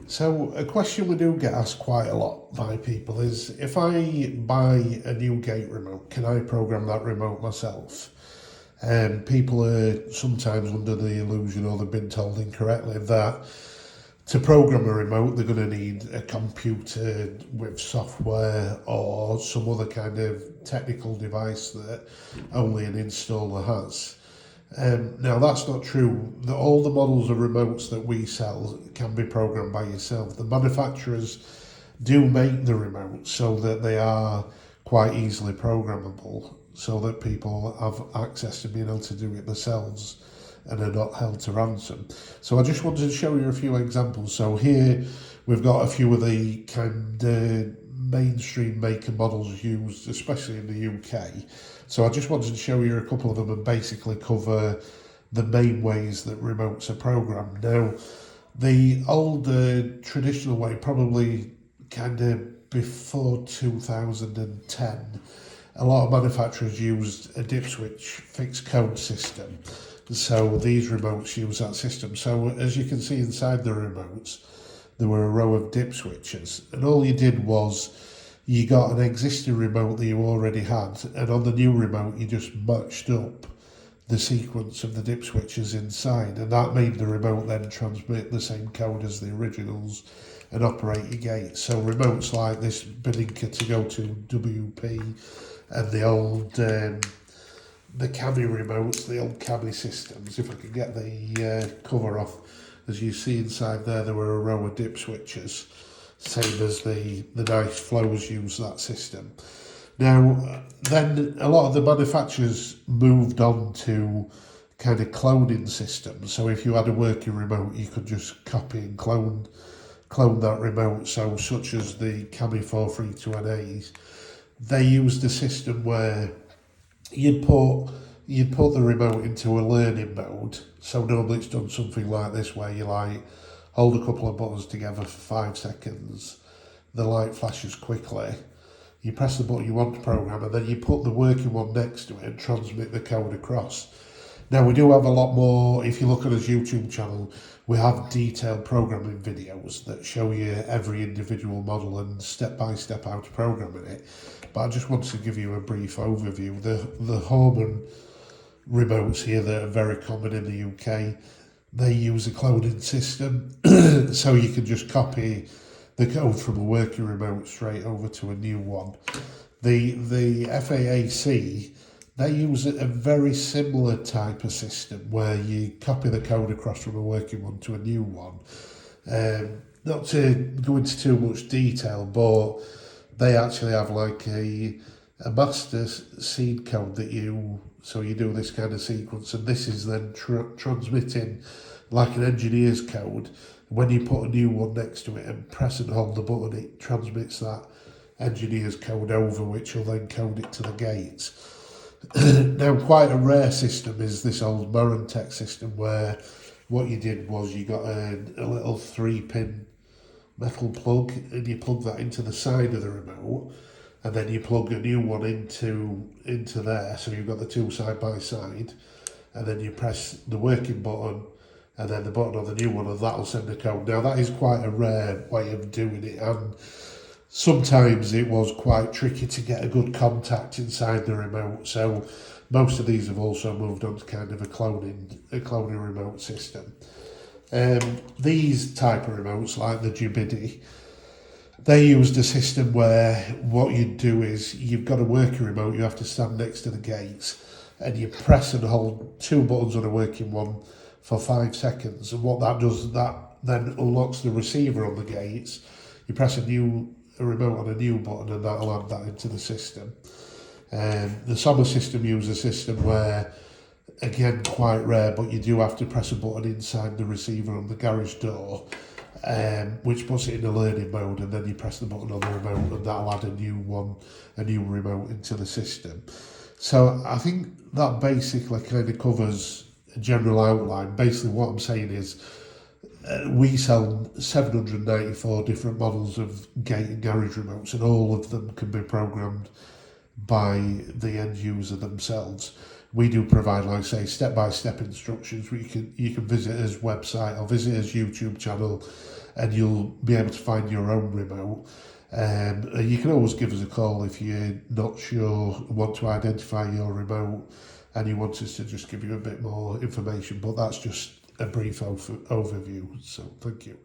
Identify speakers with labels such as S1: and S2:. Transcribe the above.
S1: So a question we do get asked quite a lot by people is, if I buy a new gate remote, can I program that remote myself? And people are sometimes under the illusion, or they've been told incorrectly, that to program a remote they're going to need a computer with software or some other kind of technical device that only an installer has. Now that's not true. All the models of remotes that we sell can be programmed by yourself. The manufacturers do make the remotes so that they are quite easily programmable, so that people have access to being able to do it themselves and are not held to ransom. So I just wanted to show you a few examples. So here we've got a few of the kind of mainstream maker models used, especially in the UK. So I just wanted to show you a couple of them and basically cover the main ways that remotes are programmed. Now, the older traditional way, probably kind of before 2010, a lot of manufacturers used a dip switch fixed code system. So these remotes use that system. So as you can see inside the remotes, there were a row of dip switches, and all you did was you got an existing remote that you already had, and on the new remote you just matched up the sequence of the dip switches inside, and that made the remote then transmit the same code as the originals and operate your gate. So remotes like this Bidinka to go to WP, and the old the Cami remotes, the old Cami systems, if I can get the cover off, as you see inside there were a row of dip switches, same as the nice flows use that system. Now, then a lot of the manufacturers moved on to kind of cloning systems. So if you had a working remote, you could just copy and clone that remote. So such as the Cami 432NAs, they used a system where you'd put the remote into a learning mode. So normally it's done something like this, where you like hold a couple of buttons together for 5 seconds, the light flashes quickly, you press the button you want to program, and then you put the working one next to it and transmit the code across. Now we do have a lot more. If you look at his YouTube channel, we have detailed programming videos that show you every individual model and step by step how to program it. But I just wanted to give you a brief overview. The Harman remotes here that are very common in the UK, they use a cloning system, so you can just copy the code from a working remote straight over to a new one. The FAAC, they use a very similar type of system where you copy the code across from a working one to a new one. Not to go into too much detail, but they actually have like a master seed code that so you do this kind of sequence, and this is then transmitting like an engineer's code. When you put a new one next to it and press and hold the button, it transmits that engineer's code over, which will then code it to the gates. Now, quite a rare system is this old Marantec system, where what you did was you got a little 3-pin metal plug, and you plug that into the side of the remote, and then you plug a new one into there, so you've got the two side by side, and then you press the working button and then the button on the new one, and that'll send the code. Now that is quite a rare way of doing it, and sometimes it was quite tricky to get a good contact inside the remote. So most of these have also moved on to kind of a cloning remote system. These type of remotes, like the Jibidi, they used a system where what you'd do is, you've got a working remote, you have to stand next to the gates, and you press and hold two buttons on a working one for 5 seconds. And what that does, that then unlocks the receiver on the gates. You press a remote on a new button, and that'll add that into the system. The Sommer system uses a system where, again, quite rare, but you do have to press a button inside the receiver on the garage door, which puts it in a learning mode, and then you press the button on the remote, and that'll add a new remote into the system. So I think that basically kind of covers a general outline. Basically what I'm saying is, we sell 794 different models of gate and garage remotes, and all of them can be programmed by the end user themselves. we do provide, like I say, step-by-step instructions where you can visit his website or visit his YouTube channel, and you'll be able to find your own remote. And you can always give us a call if you're not sure, want to identify your remote, and you want us to just give you a bit more information. But that's just a brief overview. So thank you.